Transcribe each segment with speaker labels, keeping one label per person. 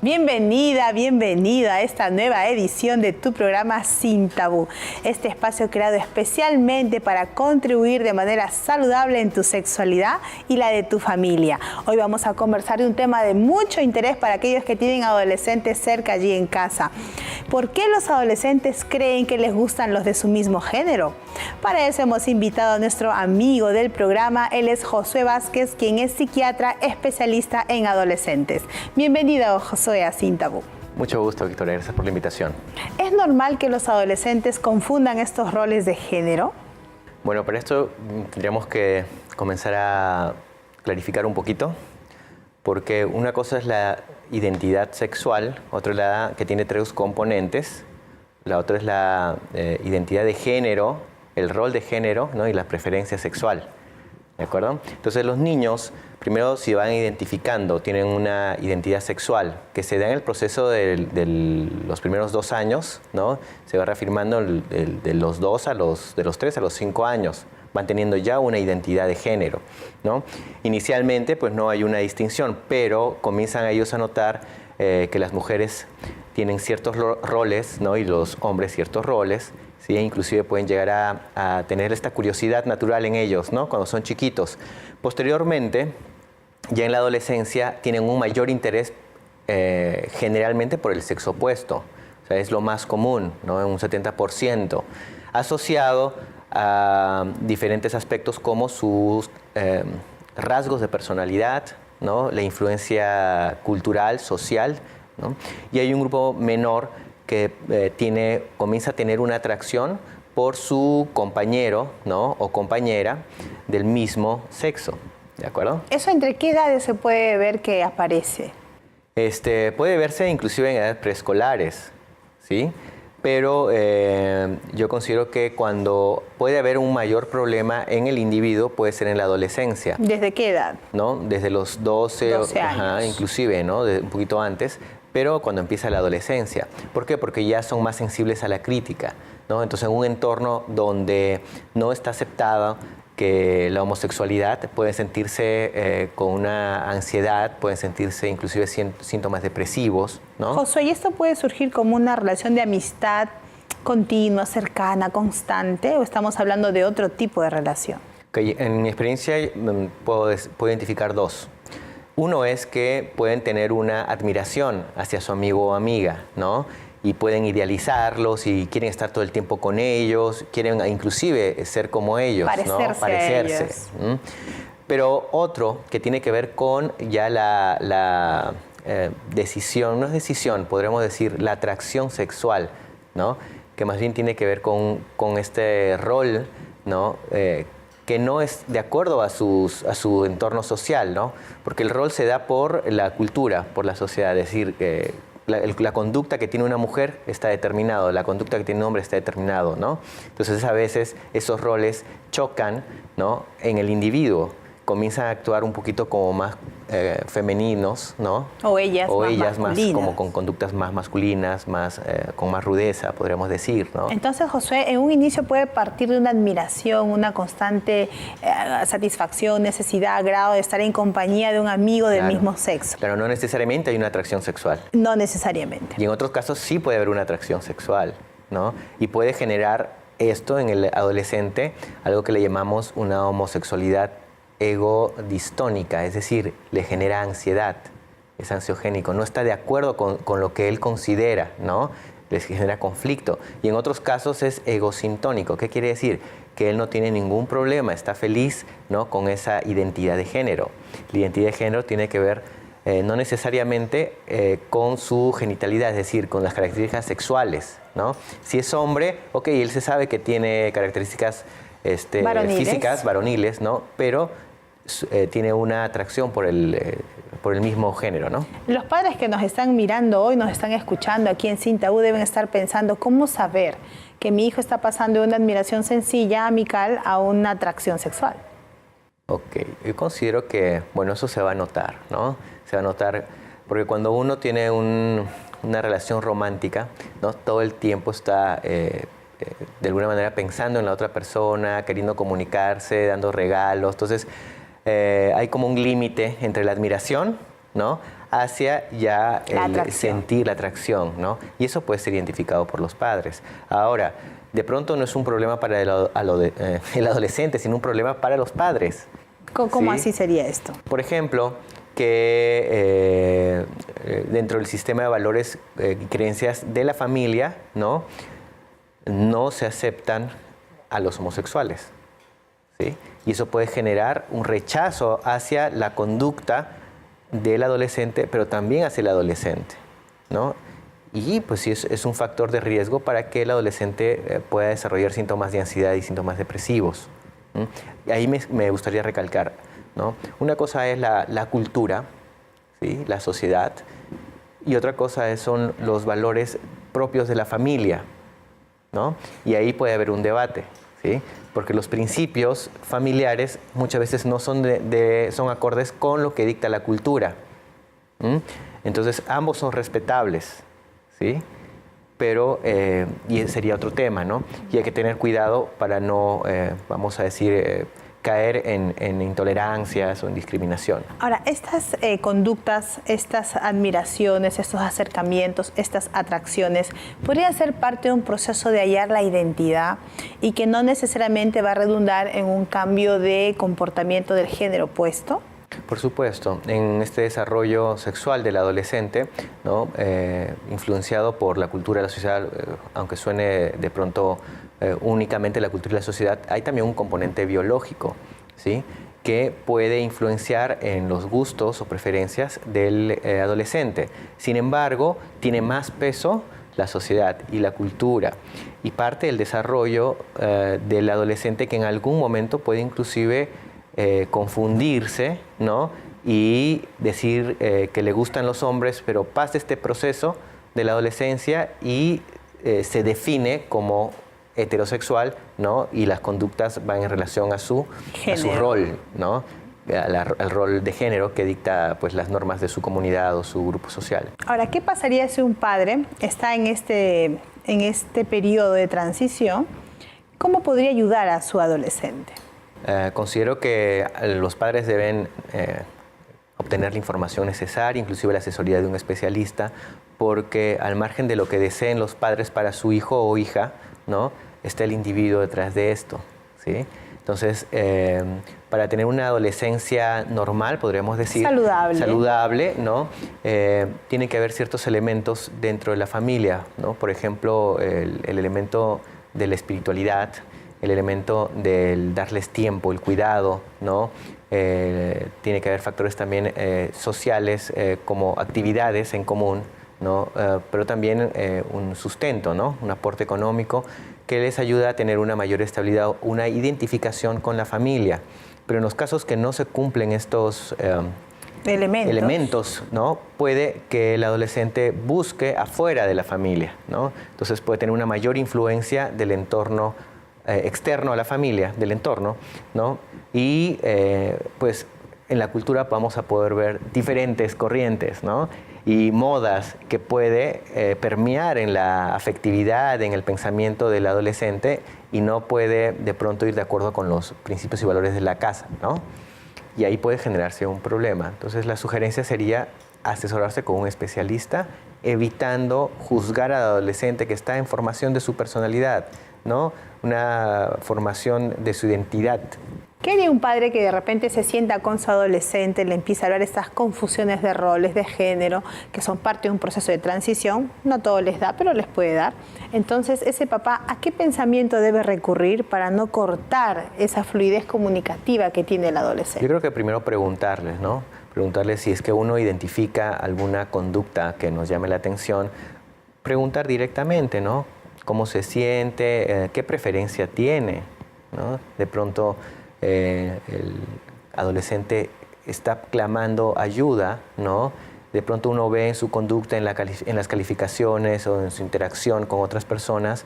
Speaker 1: Bienvenida, bienvenido a esta nueva edición de tu programa Sin Tabú. Este espacio creado especialmente para contribuir de manera saludable en tu sexualidad y la de tu familia. Hoy vamos a conversar de un tema de mucho interés para aquellos que tienen adolescentes cerca allí en casa. ¿Por qué los adolescentes creen que les gustan los de su mismo género? Para eso hemos invitado a nuestro amigo del programa. Él es Josué Vázquez, quien es psiquiatra especialista en adolescentes. Bienvenido, Josué, a Sin Tabú.
Speaker 2: Mucho gusto, Victoria. Gracias por la invitación.
Speaker 1: ¿Es normal que los adolescentes confundan estos roles de género?
Speaker 2: Bueno, para esto tendríamos que comenzar a clarificar un poquito, porque una cosa es la identidad sexual, otra es la que tiene tres componentes, la otra es la identidad de género, el rol de género, ¿no? Y la preferencia sexual. ¿De acuerdo? Entonces los niños primero se van identificando, tienen una identidad sexual que se da en el proceso de los primeros 2 años, ¿no? Se va reafirmando de los 2 a de los 3 a los 5 años. Van teniendo ya una identidad de género, ¿no? Inicialmente pues no hay una distinción, pero comienzan ellos a notar que las mujeres tienen ciertos roles, ¿no? Y los hombres ciertos roles. ¿Sí? Inclusive pueden llegar a tener esta curiosidad natural en ellos, ¿no? Cuando son chiquitos. Posteriormente, ya en la adolescencia, tienen un mayor interés generalmente por el sexo opuesto. O sea, es lo más común, ¿no? En un 70%, asociado a diferentes aspectos como sus rasgos de personalidad, ¿no? La influencia cultural, social, ¿no? Y hay un grupo menor que comienza a tener una atracción por su compañero, ¿no? O compañera del mismo sexo, ¿de acuerdo?
Speaker 1: ¿Eso entre qué edades se puede ver que aparece?
Speaker 2: Puede verse inclusive en edades preescolares, ¿sí? Pero yo considero que cuando puede haber un mayor problema en el individuo puede ser en la adolescencia.
Speaker 1: ¿Desde qué edad?
Speaker 2: ¿No? Desde los 12
Speaker 1: años.
Speaker 2: Ajá, inclusive, ¿no? Un poquito antes, pero cuando empieza la adolescencia. ¿Por qué? Porque ya son más sensibles a la crítica, ¿no? Entonces, en un entorno donde no está aceptada que la homosexualidad, pueden sentirse con una ansiedad, pueden sentirse inclusive síntomas depresivos, ¿no?
Speaker 1: Josué, ¿y esto puede surgir como una relación de amistad continua, cercana, constante, o estamos hablando de otro tipo de relación?
Speaker 2: Okay, en mi experiencia puedo identificar dos. Uno es que pueden tener una admiración hacia su amigo o amiga, ¿no? Y pueden idealizarlos y quieren estar todo el tiempo con ellos, quieren inclusive ser como ellos,
Speaker 1: parecerse,
Speaker 2: ¿no? Parecerse.
Speaker 1: A ellos.
Speaker 2: Pero otro que tiene que ver con ya la decisión, no es decisión, podríamos decir la atracción sexual, ¿no? Que más bien tiene que ver con este rol, ¿no? Que no es de acuerdo a su entorno social, ¿no? Porque el rol se da por la cultura, por la sociedad, es decir, la conducta que tiene una mujer está determinado, la conducta que tiene un hombre está determinado, ¿no? Entonces a veces esos roles chocan, ¿no? En el individuo, comienzan a actuar un poquito como más femeninos, ¿no?
Speaker 1: O ellas
Speaker 2: más como con conductas más masculinas, con más rudeza, podríamos decir, ¿no?
Speaker 1: Entonces, Josué, en un inicio puede partir de una admiración, una constante satisfacción, necesidad, grado de estar en compañía de un amigo del mismo sexo.
Speaker 2: Claro, no necesariamente hay una atracción sexual.
Speaker 1: No necesariamente.
Speaker 2: Y en otros casos sí puede haber una atracción sexual, ¿no? Y puede generar esto en el adolescente, algo que le llamamos una homosexualidad ego-distónica, es decir, le genera ansiedad, es ansiogénico, no está de acuerdo con lo que él considera, ¿no? Les genera conflicto. Y en otros casos es egosintónico. ¿Qué quiere decir? Que él no tiene ningún problema, está feliz, ¿no? Con esa identidad de género. La identidad de género tiene que ver no necesariamente con su genitalidad, es decir, con las características sexuales, ¿no? Si es hombre, ok, él se sabe que tiene características físicas, varoniles, ¿no? Pero tiene una atracción por el mismo género, ¿no?
Speaker 1: Los padres que nos están mirando hoy, nos están escuchando aquí en Sin Tabú, deben estar pensando, ¿cómo saber que mi hijo está pasando de una admiración sencilla, amical, a una atracción sexual?
Speaker 2: Ok, yo considero que, bueno, eso se va a notar, ¿no? Se va a notar porque cuando uno tiene una relación romántica, ¿no? Todo el tiempo está de alguna manera pensando en la otra persona, queriendo comunicarse, dando regalos. Entonces, hay como un límite entre la admiración, ¿no? hacia ya el sentir la atracción, ¿no? Y eso puede ser identificado por los padres. Ahora, de pronto no es un problema para el adolescente, sino un problema para los padres.
Speaker 1: ¿Cómo así sería esto?
Speaker 2: Por ejemplo, que dentro del sistema de valores y creencias de la familia, ¿no? No se aceptan a los homosexuales, ¿sí? Y eso puede generar un rechazo hacia la conducta del adolescente, pero también hacia el adolescente, ¿no? Y pues sí, es un factor de riesgo para que el adolescente pueda desarrollar síntomas de ansiedad y síntomas depresivos. Y ahí me gustaría recalcar, ¿no? Una cosa es la cultura, ¿sí? La sociedad, y otra cosa son los valores propios de la familia, ¿no? Y ahí puede haber un debate, ¿sí? Porque los principios familiares muchas veces no son, son acordes con lo que dicta la cultura. Entonces, ambos son respetables, ¿sí? Pero, y sería otro tema, ¿no? Y hay que tener cuidado para no, vamos a decir, caer en intolerancias o en discriminación.
Speaker 1: Ahora, estas conductas, estas admiraciones, estos acercamientos, estas atracciones, ¿podrían ser parte de un proceso de hallar la identidad y que no necesariamente va a redundar en un cambio de comportamiento del género opuesto?
Speaker 2: Por supuesto, en este desarrollo sexual del adolescente, ¿no? Influenciado por la cultura de la sociedad, aunque suene de pronto únicamente la cultura y la sociedad, hay también un componente biológico, ¿sí? Que puede influenciar en los gustos o preferencias del adolescente. Sin embargo, tiene más peso la sociedad y la cultura, y parte del desarrollo del adolescente que en algún momento puede inclusive confundirse, ¿no? Y decir que le gustan los hombres, pero pasa este proceso de la adolescencia y se define como heterosexual, ¿no? Y las conductas van en relación a su rol, ¿no? Al rol de género que dicta pues, las normas de su comunidad o su grupo social.
Speaker 1: Ahora, ¿qué pasaría si un padre está en este periodo de transición? ¿Cómo podría ayudar a su adolescente?
Speaker 2: Considero que los padres deben obtener la información necesaria, inclusive la asesoría de un especialista, porque al margen de lo que deseen los padres para su hijo o hija, ¿no? Está el individuo detrás de esto, ¿sí? Entonces, para tener una adolescencia normal, podríamos decir, saludable, ¿no? Tiene que haber ciertos elementos dentro de la familia, ¿no? Por ejemplo, el elemento de la espiritualidad, el elemento del darles tiempo, el cuidado, ¿no? Tiene que haber factores también sociales como actividades en común, ¿no? Pero también un sustento, ¿no? Un aporte económico que les ayuda a tener una mayor estabilidad, una identificación con la familia. Pero en los casos que no se cumplen estos elementos, ¿no? Puede que el adolescente busque afuera de la familia, ¿no? Entonces puede tener una mayor influencia del entorno externo a la familia, del entorno, ¿no? Y pues en la cultura vamos a poder ver diferentes corrientes, ¿no? Y modas que puede permear en la afectividad, en el pensamiento del adolescente y no puede de pronto ir de acuerdo con los principios y valores de la casa, ¿no? Y ahí puede generarse un problema. Entonces la sugerencia sería asesorarse con un especialista, evitando juzgar al adolescente que está en formación de su personalidad, ¿no? Una formación de su identidad.
Speaker 1: ¿Qué haría un padre que de repente se sienta con su adolescente, le empieza a hablar estas confusiones de roles, de género, que son parte de un proceso de transición? No todo les da, pero les puede dar. Entonces, ese papá, ¿a qué pensamiento debe recurrir para no cortar esa fluidez comunicativa que tiene el adolescente?
Speaker 2: Yo creo que primero preguntarles, ¿no? Preguntarles si es que uno identifica alguna conducta que nos llame la atención, preguntar directamente, ¿no? ¿Cómo se siente? ¿Qué preferencia tiene? ¿No? De pronto el adolescente está clamando ayuda, ¿no? De pronto uno ve en su conducta, en las calificaciones o en su interacción con otras personas,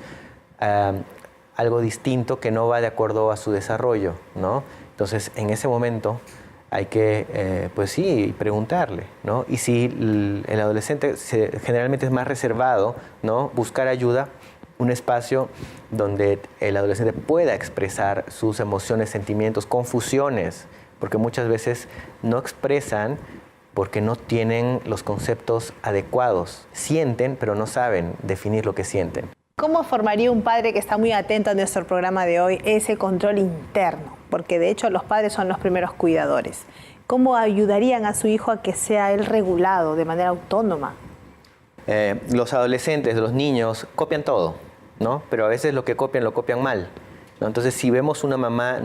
Speaker 2: algo distinto que no va de acuerdo a su desarrollo, ¿no? Entonces, en ese momento hay que, pues sí, preguntarle, ¿no? Y si el adolescente generalmente es más reservado, ¿no? Buscar ayuda, un espacio donde el adolescente pueda expresar sus emociones, sentimientos, confusiones, porque muchas veces no expresan porque no tienen los conceptos adecuados. Sienten, pero no saben definir lo que sienten.
Speaker 1: ¿Cómo formaría un padre que está muy atento a nuestro programa de hoy ese control interno? Porque de hecho los padres son los primeros cuidadores. ¿Cómo ayudarían a su hijo a que sea él regulado de manera autónoma?
Speaker 2: Los adolescentes, los niños, copian todo, ¿no? Pero a veces lo copian mal, ¿no? Entonces, si vemos una mamá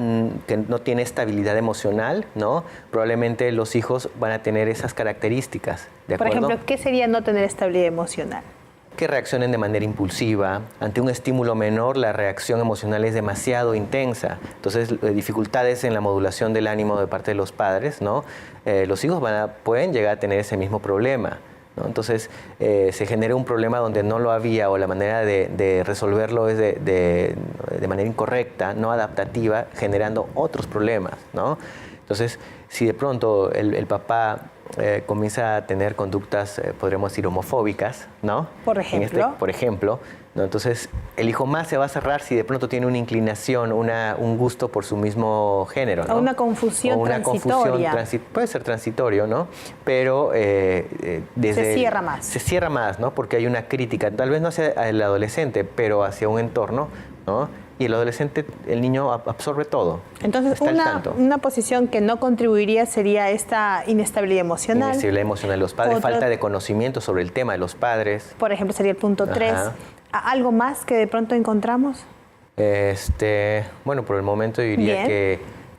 Speaker 2: que no tiene estabilidad emocional, ¿no? Probablemente los hijos van a tener esas características, ¿de acuerdo?
Speaker 1: Por ejemplo, ¿qué sería no tener estabilidad emocional?
Speaker 2: Que reaccionen de manera impulsiva. Ante un estímulo menor, la reacción emocional es demasiado intensa. Entonces, dificultades en la modulación del ánimo de parte de los padres, ¿no? Los hijos pueden llegar a tener ese mismo problema, ¿no? Entonces, se genera un problema donde no lo había, o la manera de resolverlo es de manera incorrecta, no adaptativa, generando otros problemas, ¿no? Entonces, si de pronto el papá comienza a tener conductas, podríamos decir, homofóbicas, ¿no?
Speaker 1: Por ejemplo.
Speaker 2: Por ejemplo, ¿no? Entonces, el hijo más se va a cerrar si de pronto tiene una inclinación, un gusto por su mismo género, ¿no?
Speaker 1: O una confusión transitoria.
Speaker 2: Puede ser transitorio, ¿no? Pero
Speaker 1: se cierra más.
Speaker 2: Se cierra más, ¿no? Porque hay una crítica, tal vez no hacia el adolescente, pero hacia un entorno, ¿no? Y el adolescente, el niño absorbe todo.
Speaker 1: Entonces, una posición que no contribuiría sería esta inestabilidad emocional.
Speaker 2: Inestabilidad emocional de los padres, falta de conocimiento sobre el tema de los padres.
Speaker 1: Por ejemplo, sería el punto 3. ¿Algo más que de pronto encontramos?
Speaker 2: Bueno, por el momento diría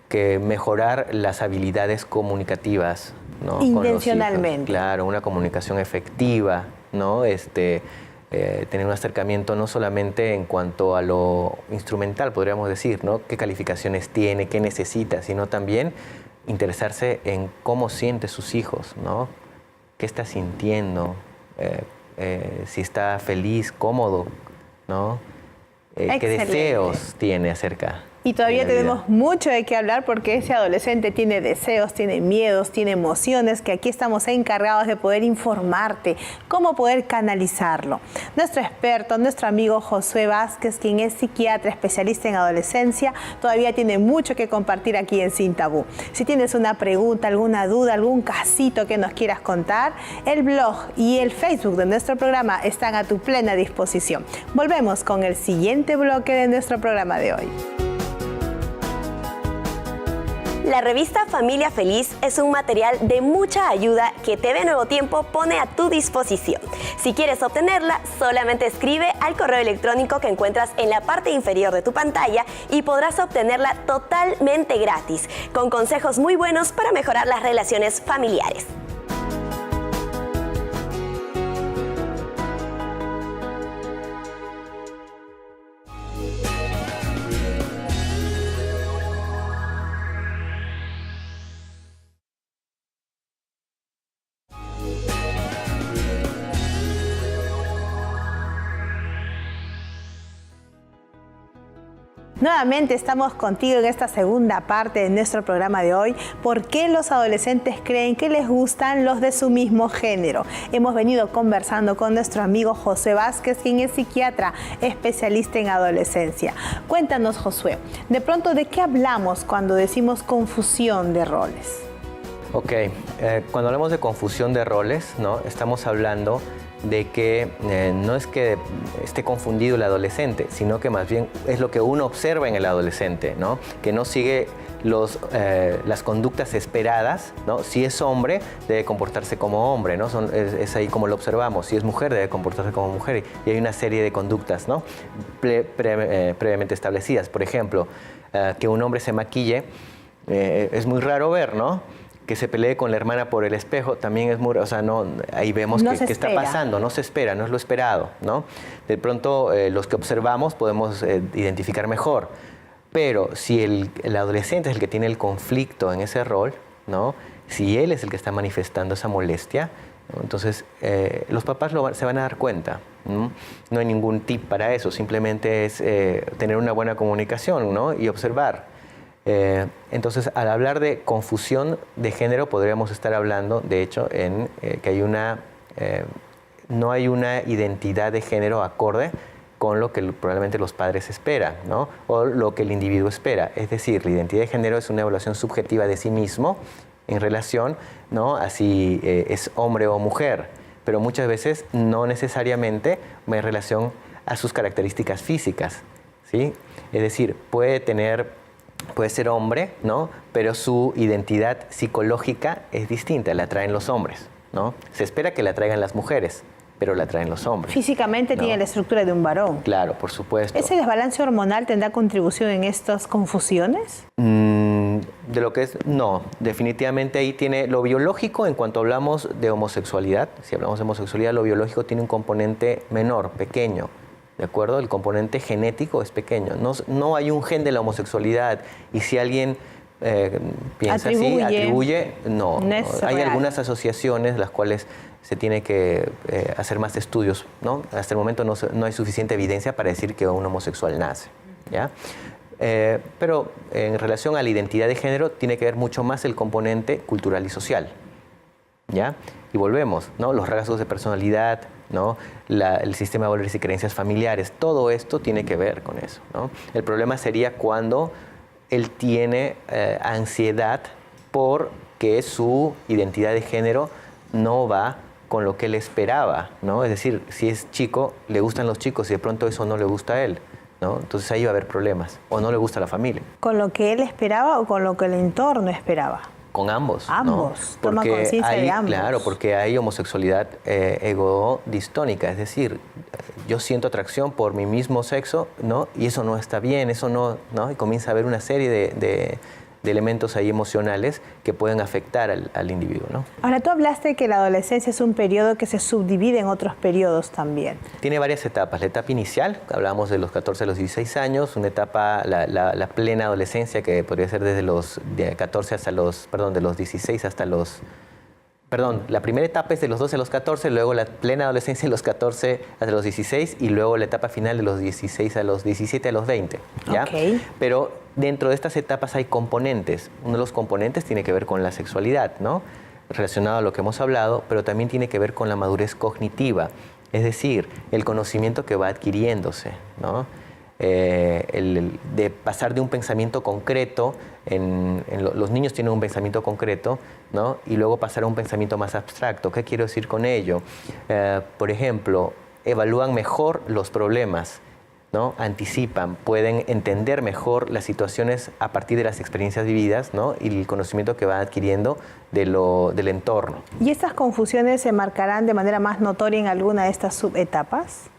Speaker 2: que mejorar las habilidades comunicativas, ¿no?
Speaker 1: Intencionalmente.
Speaker 2: Claro, una comunicación efectiva, ¿no? Tener un acercamiento no solamente en cuanto a lo instrumental, podríamos decir, ¿no? Qué calificaciones tiene, qué necesita, sino también interesarse en cómo siente sus hijos, ¿no? Qué está sintiendo, si está feliz, cómodo, ¿no? Qué deseos tiene acerca.
Speaker 1: Y todavía tenemos mucho de qué hablar porque ese adolescente tiene deseos, tiene miedos, tiene emociones, que aquí estamos encargados de poder informarte cómo poder canalizarlo. Nuestro experto, nuestro amigo Josué Vázquez, quien es psiquiatra especialista en adolescencia, todavía tiene mucho que compartir aquí en Sin Tabú. Si tienes una pregunta, alguna duda, algún casito que nos quieras contar, el blog y el Facebook de nuestro programa están a tu plena disposición. Volvemos con el siguiente bloque de nuestro programa de hoy.
Speaker 3: La revista Familia Feliz es un material de mucha ayuda que TV Nuevo Tiempo pone a tu disposición. Si quieres obtenerla, solamente escribe al correo electrónico que encuentras en la parte inferior de tu pantalla y podrás obtenerla totalmente gratis, con consejos muy buenos para mejorar las relaciones familiares.
Speaker 1: Nuevamente estamos contigo en esta segunda parte de nuestro programa de hoy. ¿Por qué los adolescentes creen que les gustan los de su mismo género? Hemos venido conversando con nuestro amigo Josué Vázquez, quien es psiquiatra especialista en adolescencia. Cuéntanos, Josué, de pronto, ¿de qué hablamos cuando decimos confusión de roles?
Speaker 2: Ok, cuando hablamos de confusión de roles, ¿no? Estamos hablando de que no es que esté confundido el adolescente, sino que más bien es lo que uno observa en el adolescente, ¿no? Que no sigue las conductas esperadas, ¿no? Si es hombre, debe comportarse como hombre, ¿no? Es ahí como lo observamos. Si es mujer, debe comportarse como mujer. Y hay una serie de conductas, ¿no? Previamente establecidas. Por ejemplo, que un hombre se maquille, es muy raro ver, ¿no? Que se pelee con la hermana por el espejo, también es muy, o sea, no, ahí vemos que está pasando, no se espera, no es lo esperado, ¿no? De pronto, los que observamos podemos identificar mejor, pero si el adolescente es el que tiene el conflicto en ese rol, ¿no? Si él es el que está manifestando esa molestia, ¿no? Entonces los papás se van a dar cuenta, ¿no? No hay ningún tip para eso, simplemente es tener una buena comunicación, ¿no? Y observar. Entonces, al hablar de confusión de género, podríamos estar hablando, de hecho, en que no hay una identidad de género acorde con lo que probablemente los padres esperan, ¿no? O lo que el individuo espera. Es decir, la identidad de género es una evaluación subjetiva de sí mismo en relación, ¿no? Así es hombre o mujer, pero muchas veces no necesariamente en relación a sus características físicas, ¿sí? Es decir, puede ser hombre, ¿no? Pero su identidad psicológica es distinta, la traen los hombres, ¿no? Se espera que la traigan las mujeres, pero la traen los hombres.
Speaker 1: Físicamente tiene la estructura de un varón.
Speaker 2: Claro, por supuesto.
Speaker 1: ¿Ese desbalance hormonal tendrá contribución en estas confusiones?
Speaker 2: De lo que es, no, definitivamente ahí tiene lo biológico. En cuanto hablamos de homosexualidad, si hablamos de homosexualidad, lo biológico tiene un componente menor, pequeño, ¿de acuerdo? El componente genético es pequeño. No hay un gen de la homosexualidad, y si alguien piensa atribuye, no. Hay algunas asociaciones las cuales se tiene que hacer más estudios, ¿no? Hasta el momento no hay suficiente evidencia para decir que un homosexual nace, ¿ya? Pero en relación a la identidad de género tiene que ver mucho más el componente cultural y social, ¿ya? Y volvemos, ¿no? Los rasgos de personalidad, ¿no? El sistema de valores y creencias familiares, todo esto tiene que ver con eso, ¿no? El problema sería cuando él tiene ansiedad porque su identidad de género no va con lo que él esperaba, ¿no? Es decir, si es chico, le gustan los chicos y de pronto eso no le gusta a él, ¿no? Entonces ahí va a haber problemas, o no le gusta a la familia.
Speaker 1: ¿Con lo que él esperaba o con lo que el entorno esperaba?
Speaker 2: Con ambos.
Speaker 1: Ambos,
Speaker 2: ¿no?
Speaker 1: toma conciencia de ambos.
Speaker 2: Claro, porque hay homosexualidad egodistónica, es decir, yo siento atracción por mi mismo sexo, ¿no? Y eso no está bien, eso no, ¿no? Y comienza a haber una serie de elementos ahí emocionales que pueden afectar al individuo, ¿no?
Speaker 1: Ahora, tú hablaste que la adolescencia es un periodo que se subdivide en otros periodos también.
Speaker 2: Tiene varias etapas. La etapa inicial, hablábamos de los 14 a los 16 años, una etapa, la plena adolescencia, que podría ser desde los 14 hasta los, de los 16 hasta los... la primera etapa es de los 12 a los 14, luego la plena adolescencia de los 14 hasta los 16 y luego la etapa final de los 16 a los 17 a los 20, ¿ya?
Speaker 1: Okay.
Speaker 2: Pero dentro de estas etapas hay componentes. Uno de los componentes tiene que ver con la sexualidad, ¿no? Relacionado a lo que hemos hablado, pero también tiene que ver con la madurez cognitiva, es decir, el conocimiento que va adquiriéndose, ¿no? De pasar de un pensamiento concreto, los niños tienen un pensamiento concreto, ¿no? Y luego pasar a un pensamiento más abstracto. ¿Qué quiero decir con ello? Por ejemplo, evalúan mejor los problemas, ¿no? Anticipan, pueden entender mejor las situaciones a partir de las experiencias vividas, ¿no? Y el conocimiento que van adquiriendo del entorno.
Speaker 1: ¿Y estas confusiones se marcarán de manera más notoria en alguna de estas subetapas?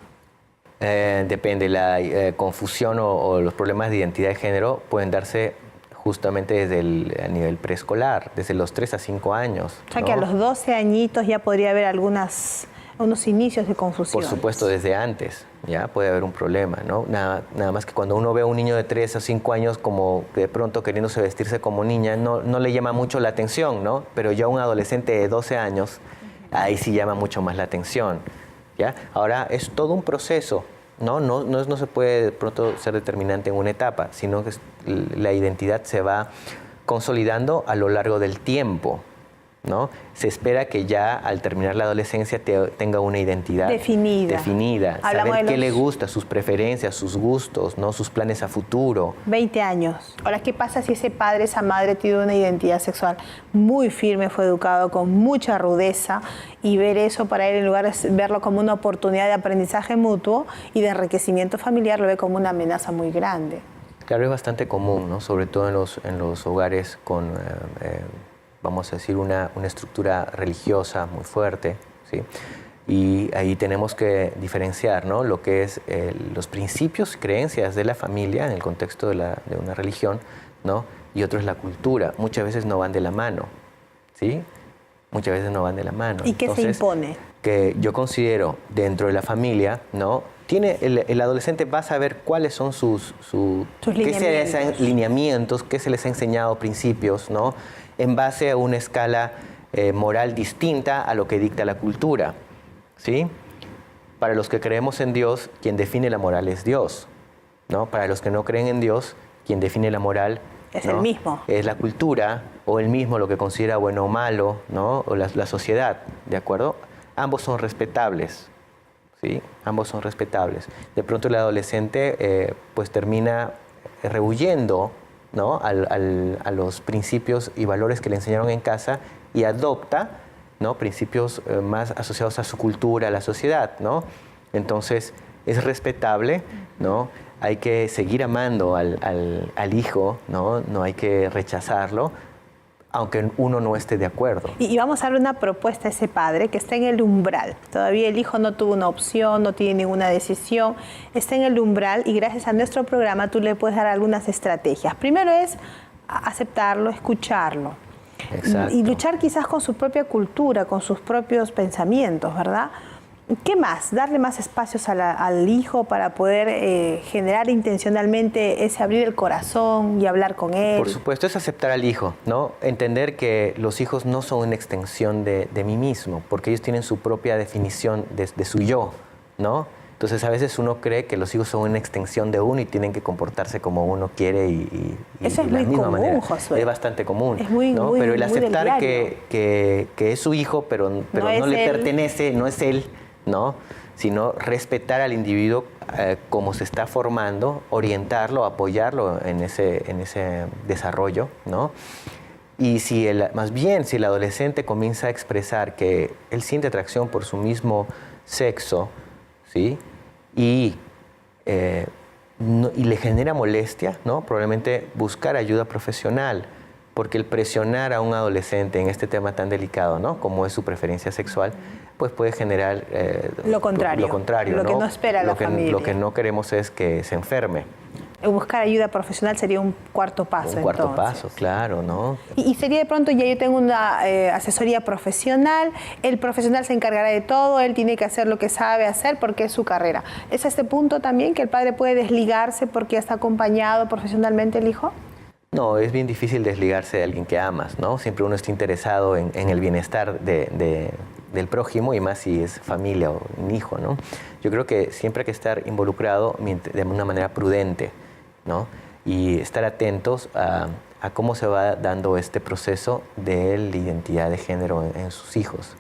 Speaker 2: Depende, la confusión o los problemas de identidad de género pueden darse justamente desde a nivel preescolar, desde los 3 a 5 años.
Speaker 1: O sea,
Speaker 2: ¿no?
Speaker 1: Que a los 12 añitos ya podría haber unos inicios de confusión.
Speaker 2: Por supuesto, desde antes ya puede haber un problema, ¿no? Nada más que cuando uno ve a un niño de 3 a 5 años como de pronto queriéndose vestirse como niña, no le llama mucho la atención, ¿no? Pero ya un adolescente de 12 años, ahí sí llama mucho más la atención, ¿ya? Ahora, es todo un proceso, ¿no? No se puede de pronto ser determinante en una etapa, sino que la identidad se va consolidando a lo largo del tiempo, ¿no? Se espera que ya al terminar la adolescencia tenga una identidad definida, saber qué le gusta, sus preferencias, sus gustos, ¿no? Sus planes a futuro.
Speaker 1: 20 años. Ahora, ¿qué pasa si ese padre, esa madre tiene una identidad sexual muy firme, fue educado con mucha rudeza, y ver eso para él, en lugar de verlo como una oportunidad de aprendizaje mutuo y de enriquecimiento familiar, lo ve como una amenaza muy grande?
Speaker 2: Claro, es bastante común, ¿no? Sobre todo en los hogares con... vamos a decir, una estructura religiosa muy fuerte, ¿sí? Y ahí tenemos que diferenciar, ¿no? Lo que es los principios, creencias de la familia en el contexto de una religión, ¿no? Y otro es la cultura. Muchas veces no van de la mano, ¿sí? Muchas veces no van de la mano.
Speaker 1: ¿Y qué se impone?
Speaker 2: Que yo considero dentro de la familia, ¿no? El adolescente va a saber cuáles son sus lineamientos, qué se les ha enseñado, principios, ¿no? En base a una escala moral distinta a lo que dicta la cultura, ¿sí? Para los que creemos en Dios, quien define la moral es Dios, ¿no? Para los que no creen en Dios, quien define la moral
Speaker 1: es el mismo.
Speaker 2: Es la cultura o el mismo lo que considera bueno o malo, ¿no? O la sociedad, ¿de acuerdo? Ambos son respetables, ¿sí? Ambos son respetables. De pronto el adolescente pues termina rehuyendo, ¿no? A los principios y valores que le enseñaron en casa y adopta, ¿no? Principios más asociados a su cultura, a la sociedad, ¿no? Entonces, es respetable, ¿no? Hay que seguir amando al hijo, ¿no? No hay que rechazarlo, aunque uno no esté de acuerdo.
Speaker 1: Y vamos a darle una propuesta a ese padre que está en el umbral. Todavía el hijo no tuvo una opción, no tiene ninguna decisión, está en el umbral y gracias a nuestro programa tú le puedes dar algunas estrategias. Primero es aceptarlo, escucharlo.
Speaker 2: Exacto.
Speaker 1: Y luchar quizás con su propia cultura, con sus propios pensamientos, ¿verdad? ¿Qué más? Darle más espacios al hijo para poder generar intencionalmente ese abrir el corazón y hablar con él.
Speaker 2: Por supuesto, es aceptar al hijo, ¿no? Entender que los hijos no son una extensión de mí mismo, porque ellos tienen su propia definición de su yo, ¿no? Entonces, a veces uno cree que los hijos son una extensión de uno y tienen que comportarse como uno quiere y
Speaker 1: eso es
Speaker 2: de la
Speaker 1: muy
Speaker 2: misma
Speaker 1: común,
Speaker 2: manera.
Speaker 1: Josué.
Speaker 2: Es bastante común,
Speaker 1: es muy,
Speaker 2: ¿no?
Speaker 1: muy,
Speaker 2: pero el
Speaker 1: muy
Speaker 2: aceptar
Speaker 1: del
Speaker 2: que es su hijo, pero no le pertenece, no es él, ¿no? Sino respetar al individuo como se está formando, orientarlo, apoyarlo en ese desarrollo, ¿no? Y más bien, si el adolescente comienza a expresar que él siente atracción por su mismo sexo, ¿sí? Y le genera molestia, ¿no? Probablemente buscar ayuda profesional, porque el presionar a un adolescente en este tema tan delicado, ¿no? Como es su preferencia sexual, pues puede generar
Speaker 1: lo contrario,
Speaker 2: lo
Speaker 1: que no espera la familia.
Speaker 2: Lo que no queremos es que se enferme.
Speaker 1: Buscar ayuda profesional sería un cuarto paso.
Speaker 2: Un cuarto paso, claro, ¿no?
Speaker 1: Y sería de pronto, ya yo tengo una asesoría profesional, el profesional se encargará de todo, él tiene que hacer lo que sabe hacer porque es su carrera. ¿Es a este punto también que el padre puede desligarse porque ya está acompañado profesionalmente el hijo?
Speaker 2: No, es bien difícil desligarse de alguien que amas, ¿no? Siempre uno está interesado en el bienestar del prójimo y más si es familia o un hijo, ¿no? Yo creo que siempre hay que estar involucrado de una manera prudente, ¿no? Y estar atentos a cómo se va dando este proceso de la identidad de género en sus hijos.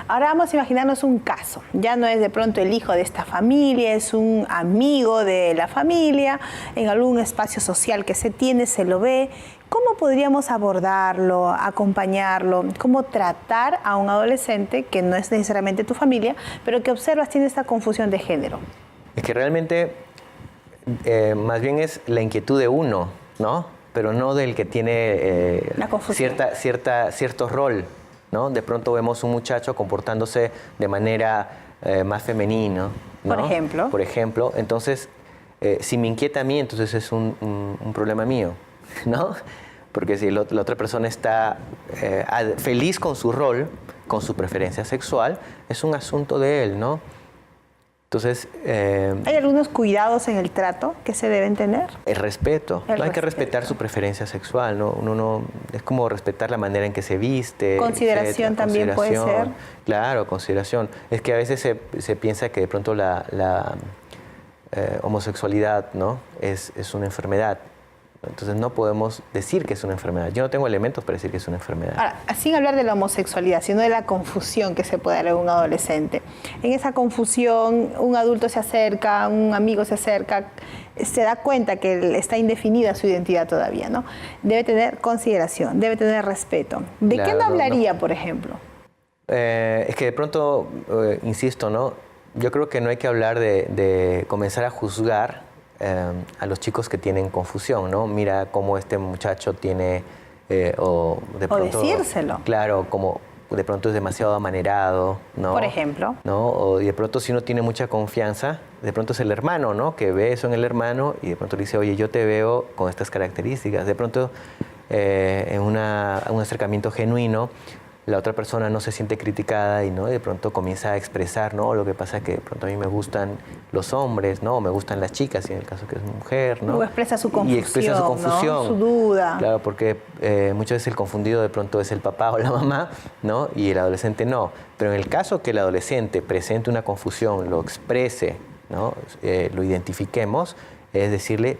Speaker 1: Ahora vamos a imaginarnos un caso. Ya no es de pronto el hijo de esta familia, es un amigo de la familia, en algún espacio social que se tiene, se lo ve. ¿Cómo podríamos abordarlo, acompañarlo? ¿Cómo tratar a un adolescente que no es necesariamente tu familia, pero que observas tiene esta confusión de género?
Speaker 2: Es que realmente más bien es la inquietud de uno, ¿no? Pero no del que tiene cierto rol, ¿no? De pronto vemos un muchacho comportándose de manera más femenina, ¿no? Por ejemplo, entonces, si me inquieta a mí, entonces es un problema mío, ¿no? Porque si la otra persona está feliz con su rol, con su preferencia sexual, es un asunto de él, ¿no? Entonces...
Speaker 1: ¿Hay algunos cuidados en el trato que se deben tener?
Speaker 2: El respeto. Hay que respetar su preferencia sexual, ¿no? Uno no... Es como respetar la manera en que se viste.
Speaker 1: Consideración también puede ser.
Speaker 2: Claro, consideración. Es que a veces se piensa que de pronto la homosexualidad, ¿no? es una enfermedad. Entonces no podemos decir que es una enfermedad. Yo no tengo elementos para decir que es una enfermedad.
Speaker 1: Ahora, sin hablar de la homosexualidad, sino de la confusión que se puede dar en un adolescente. En esa confusión, un adulto se acerca, un amigo se acerca, se da cuenta que está indefinida su identidad todavía, ¿no? Debe tener consideración, debe tener respeto. ¿De qué no hablaría, por ejemplo?
Speaker 2: Es que de pronto, insisto, ¿no? Yo creo que no hay que hablar de comenzar a juzgar a los chicos que tienen confusión, ¿no? Mira cómo este muchacho tiene... o
Speaker 1: decírselo.
Speaker 2: Claro, como de pronto es demasiado amanerado, ¿no?
Speaker 1: Por ejemplo.
Speaker 2: ¿No? O de pronto si uno tiene mucha confianza, de pronto es el hermano, ¿no? Que ve eso en el hermano y de pronto le dice, oye, yo te veo con estas características. De pronto, en un acercamiento genuino, la otra persona no se siente criticada y, ¿no? De pronto comienza a expresar, ¿no? Lo que pasa es que de pronto a mí me gustan los hombres, ¿no? O me gustan las chicas, y en el caso que es mujer, ¿no?
Speaker 1: O expresa su confusión,
Speaker 2: y expresa su confusión,
Speaker 1: ¿no? Su duda.
Speaker 2: Claro, porque muchas veces el confundido de pronto es el papá o la mamá, ¿no? Y el adolescente no. Pero en el caso que el adolescente presente una confusión, lo exprese, ¿no? Lo identifiquemos, es decirle,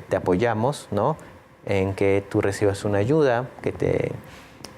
Speaker 2: te apoyamos, ¿no? En que tú recibas una ayuda, que te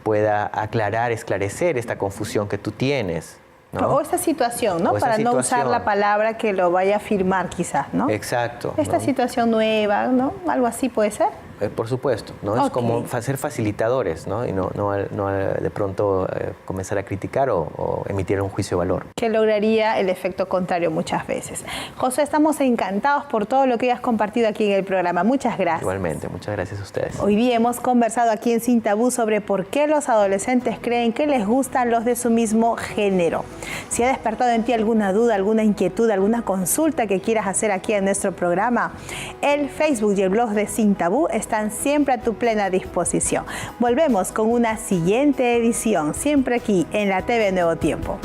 Speaker 2: pueda aclarar, esclarecer esta confusión que tú tienes, ¿no? O
Speaker 1: esta situación, ¿no? Para no usar la palabra que lo vaya a afirmar quizás, ¿no?
Speaker 2: Exacto.
Speaker 1: Esta situación nueva, ¿no? Algo así puede ser.
Speaker 2: por supuesto, ¿no? Es como ser facilitadores, ¿no? Y no de pronto comenzar a criticar o emitir un juicio de valor.
Speaker 1: Que lograría el efecto contrario muchas veces. José, estamos encantados por todo lo que has compartido aquí en el programa. Muchas gracias.
Speaker 2: Igualmente, muchas gracias a ustedes.
Speaker 1: Hoy día hemos conversado aquí en Sin Tabú sobre por qué los adolescentes creen que les gustan los de su mismo género. Si ha despertado en ti alguna duda, alguna inquietud, alguna consulta que quieras hacer aquí en nuestro programa, el Facebook y el blog de Sin Tabú están siempre a tu plena disposición. Volvemos con una siguiente edición, siempre aquí en la TV Nuevo Tiempo.